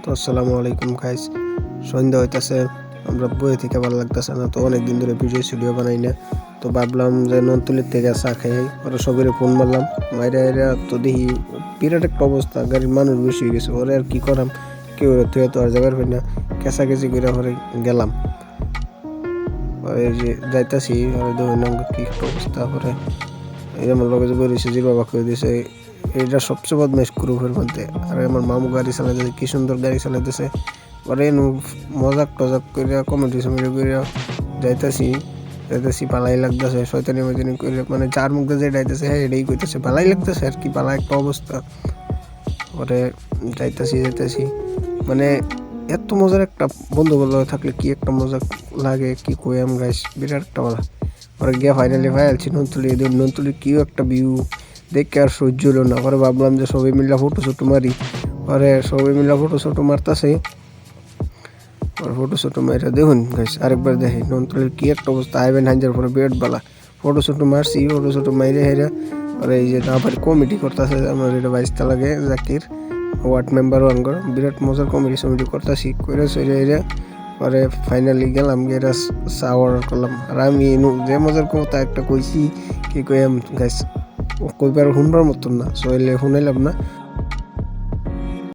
তো আসসালামু আলাইকুম গাইস। সন্ধ্যা হইতাছে, আমরা বই থেকে ভালো লাগতেছে না, তো অনেকদিন ধরে ভিডিও বানাই না। তো ভাবলাম যে নন্তুলির থেকে চা খাই, ওরা সবাই ফোন মারলাম, মাইরা এরা তো দেখি বিরাট একটা অবস্থা, গাড়ির মানুষ বেশি হয়ে গেছে। ওরা আর কি করাম, কেউ তুই তো আর জায়গার পাই না, কেঁচাকেচি করে পরে গেলাম। এই যে যাইতাছি, দেখুন কি একটা অবস্থা। পরে এই আমার লগে যে বেরিয়েছে যে বাবা করে দিয়েছে, এটা সবচেয়ে বদমাইশ গ্রুপের মধ্যে। আর আমার মামু গাড়ি চালাইতেছে, কি সুন্দর গাড়ি চালাইতেছে। পরে মজাক টজাক করিয়া কমেডি সমেডি করিয়া যাইতেছি পালাই লাগতেছে, শয়তানি ময়তানি করে, মানে যার মুখে যে যাইতেছে হ্যাঁ এটাই কইতেছে পালাই লাগতেছে আর কি, পালা একটা অবস্থা। পরে যাইতেছি মানে এত মজার একটা বন্ধু বন্ধু থাকলে কি একটা মজা লাগে, কি কই আম গাইস, বিরাট একটা মজা। পরে গিয়ে ফাইনালি ভাইয়ালছি নন্তুলি কি একটা ভিউ দেখে আর সহ্য হলো না। পরে ভাবলাম যে সবাই মিলে ফটো ছোটো মারি। পরে সবাই মিলে ফটো ছোটো মারতেছে, আর ফটো ছোটো মাইরা দেখুন গাইস, আরেকবার দেখি নন্তুলির কি একটা অবস্থা। আইবেন হাঞ্জার পরে বেড বালা ফটো ছোটো মারছি, ফটো ছোটো মাইরে হেরা। আর এই যে আবার কমেডি করতেছে আমার এটা বাইশটা লাগে জাকির, ওয়ার্ড মেম্বার ওয়ানগর, বিরাট মজার কমেডি সমেডি করতেছি করে সরে এরা। পরে ফাইনালি গেলাম, গিয়ে চা অর্ডার করলাম। আর আমি যে মজার কথা একটা কইছি, কি কই গাইস, কইবার শুনবার মতন না, সইলে শুনাইলাম না।